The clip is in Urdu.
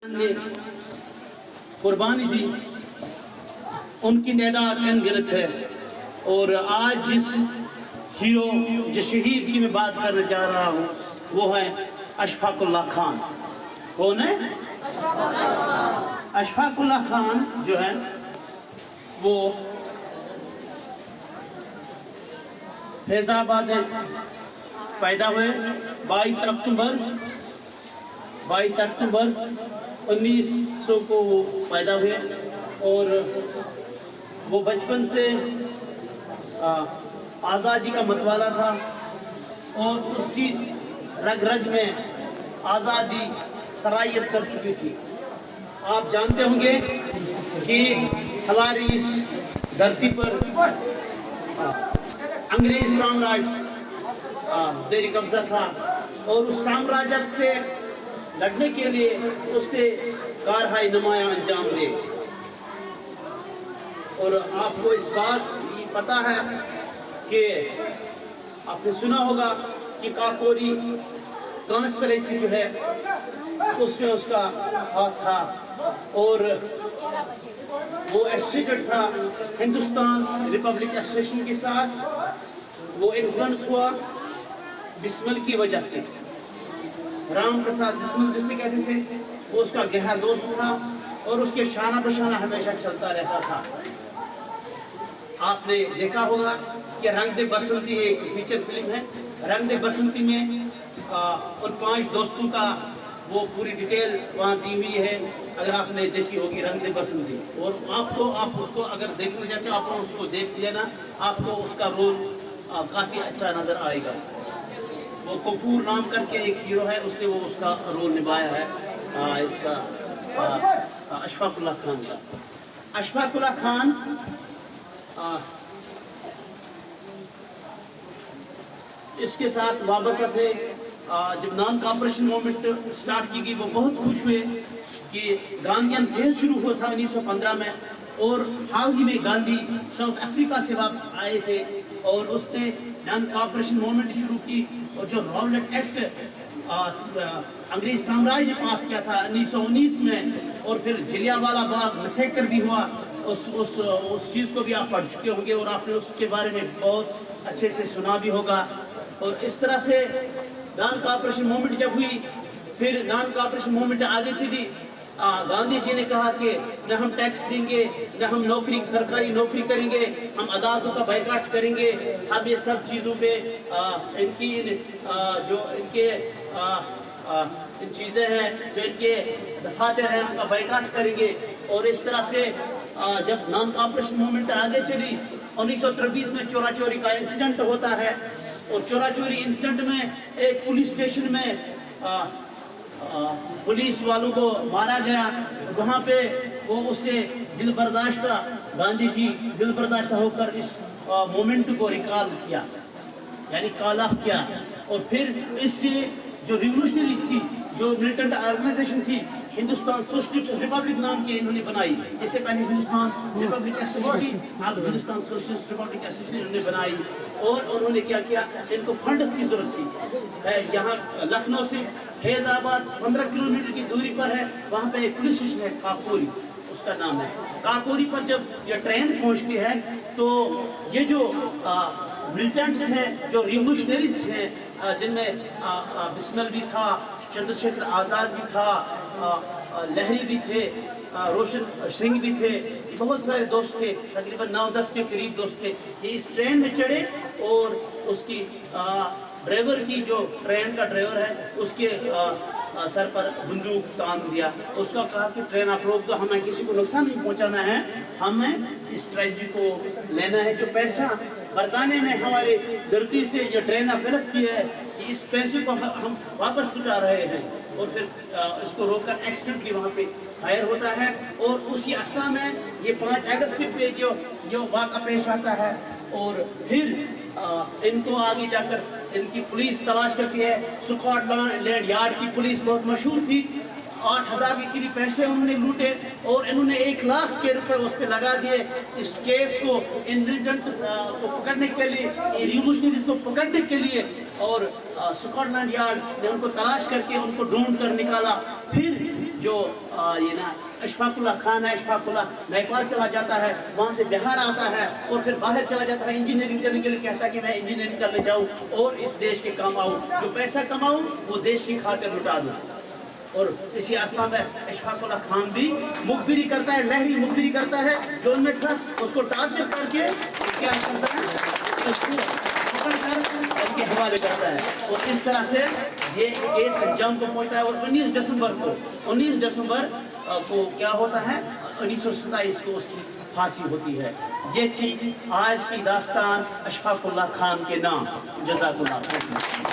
نے قربانی دی ان کی تعداد انگنت ہے۔ اور آج جس ہیرو جس شہید کی میں بات کرنا چاہ رہا ہوں وہ ہے اشفاق اللہ خان۔ کون ہے؟ اشفاق اللہ خان جو ہے وہ فیض آباد میں پیدا ہوئے 22 اکتوبر 1900 کو وہ پیدا ہوئے، اور وہ بچپن سے آزادی کا متوالا تھا، اور اس کی رگ رگ میں آزادی سرایت کر چکی تھی۔ آپ جانتے ہوں گے کہ ہماری اس دھرتی پر انگریز سامراج زیر قبضہ تھا، اور اس سامراجت سے لڑنے کے لیے اس نے کارہائی نمایاں انجام دے۔ اور آپ کو اس بات کی پتہ ہے کہ آپ نے سنا ہوگا کہ کاکوری کانسپریسی جو ہے اس میں اس کا ہاتھ تھا، اور وہ ایسوسیٹڈ تھا ہندوستان ریپبلک ایسوسیشن کے ساتھ۔ وہ انفلوئنس ہوا بسمل کی وجہ سے، رام پرساد بسمل جسے کہتے تھے، وہ اس کا گہرا دوست تھا اور اس کے شانہ بشانہ ہمیشہ چلتا رہتا تھا۔ آپ نے دیکھا ہوگا کہ رنگ دے بسنتی ایک فیچر فلم ہے، رنگ دے بسنتی میں ان 5 دوستوں کا وہ پوری ڈیٹیل وہاں دی ہوئی ہے، اگر آپ نے دیکھی ہوگی رنگ دے بسنتی، اور آپ اس کو اگر دیکھنا چاہتے ہو آپ اس کو دیکھ لینا، آپ کو اس کا رول کافی اچھا نظر آئے گا۔ وہ کپور نام کر کے ایک ہیرو ہے، اس نے وہ اس کا رول نبھایا ہے اس کا اشفاق اللہ خان کا۔ اشفاق اللہ خان اس کے ساتھ وابستہ تھے۔ جب نان کارپوریشن موومنٹ سٹارٹ کی گئی وہ بہت خوش ہوئے کہ گاندھین فیز شروع ہوا تھا 1915 میں، اور حال ہی میں گاندھی ساؤتھ افریقہ سے واپس آئے تھے، اور اس نے نان کارپوریشن موومنٹ شروع کی، اور جو راولٹ ایکٹ انگریز سامراج نے پاس کیا تھا 1919 میں، اور پھر جلیانوالہ باغ مسیکر بھی ہوا، اس چیز کو بھی آپ پڑھ چکے ہوں گے اور آپ نے اس کے بارے میں بہت اچھے سے سنا بھی ہوگا۔ اور اس طرح سے نان کارپوریشن موومنٹ جب ہوئی، پھر نان کارپوریشن موومنٹ آگے چلی، گاندھی جی نے کہا کہ نہ ہم ٹیکس دیں گے، نہ ہم سرکاری نوکری کریں گے، ہم عدالتوں کا بائیکاٹ کریں گے، ہم یہ سب چیزوں پہ ان چیزیں ہیں جو ان کے دفاتر ہیں ان کا بائیکاٹ کریں گے۔ اور اس طرح سے جب نان کارپوریشن موومنٹ آگے چلی، 1923 میں چورا چوری کا انسیڈنٹ ہوتا ہے، اور چورا چوری انسیڈنٹ میں ایک پولیس اسٹیشن میں پولیس والوں کو مارا گیا۔ وہاں پہ وہ اس سے دل برداشتہ، گاندھی جی دل برداشتہ ہو کر اس مومنٹ کو ریکال کیا، یعنی کال آف کیا، اور پھر اس سے جو ریولوشنری تھی، جو ملیٹنٹ آرگنائزیشن تھی، ہندوستان سوشلسٹ ریپبلک نام کی انہوں نے بنائی۔ اس سے پہلے ہندوستان ریپبلک ایسوسیشن تھی، اب ہندوستان سوشلسٹ ریپبلک ایسوسیشن انہوں نے بنائی، اور انہوں نے کیا کیا، ان کو فنڈز کی ضرورت تھی۔ یہاں لکھنؤ سے فیض آباد 15 کلومیٹر کی دوری پر ہے، وہاں پہ ایک پولیس اسٹیشن ہے کاکوری اس کا نام ہے۔ کاکوری پر جب یہ ٹرین پہنچتی ہے تو یہ جو ملیٹنٹس ہیں، جو ریولوشنریز ہیں، جن میں بسمل بھی تھا، چندر شیکھر آزاد بھی تھا، لہری بھی تھے، روشن سنگھ بھی تھے، بہت سارے دوست تھے، تقریباً 9-10 کے قریب دوست تھے۔ یہ اس ٹرین میں چڑھے، اور اس کی ڈرائیور کی جو ٹرین کا ڈرائیور ہے اس کے سر پر بندوق تان دیا، اس کا کہا کہ ٹرین آپ روک دو، ہمیں کسی کو نقصان نہیں پہنچانا ہے، ہمیں اس ٹریجڈی کو لینا ہے، جو پیسہ برطانیہ نے ہمارے دھرتی سے یہ ٹرین غلط کی ہے، اس پیسے کو ہم واپس لوٹا رہے ہیں۔ اور پھر اس کو روک کر ایکسیڈنٹ بھی وہاں پہ فائر ہوتا ہے، اور اسی اثنا میں یہ 5 اگست پہ جو واقعہ پیش آتا ہے، اور پھر ان کو آگے جا کر ان کی پولیس تلاش کرتی ہے۔ سکاٹ لینڈ یارڈ کی پولیس بہت مشہور تھی، 8,000 کے قریب پیسے انہوں نے لوٹے، اور انہوں نے 1 لاکھ کے روپے اس پہ لگا دیے اس کیس کو ان ملیٹنٹس کو پکڑنے کے لیے، ریولوشنریز کو پکڑنے کے لیے، اور سکاٹ لینڈ یارڈ نے ان کو تلاش کر کے ان کو ڈھونڈ کر نکالا۔ پھر جو یہ نا اشفاق اللہ خان ہے، اشفاق اللہ نیپال چلا جاتا ہے، وہاں سے بہار آتا ہے اور پھر باہر چلا جاتا ہے انجینئرنگ کرنے کے لیے، کہتا ہے کہ میں انجینئرنگ کرنے جاؤں اور اس دیش کے کام آؤں، جو پیسہ کماؤں وہ دیش کی خاطر لٹا دوں۔ اور اسی آستھا میں اشفاق اللہ خان بھی مخبری کرتا ہے، لہری مخبری کرتا ہے، جو ان میں تھا اس کو ٹارچر کر کے کیا کرتا ہے، اس کو پکڑ کر ان کے حوالے کرتا ہے، اور اس طرح سے یہ کیس انجام کو پہنچتا ہے۔ اور 19 دسمبر کو کیا ہوتا ہے، 1927 کو اس کی پھانسی ہوتی ہے۔ یہ تھی آج کی داستان اشفاق اللہ خان کے نام۔ جزاک اللہ خیر۔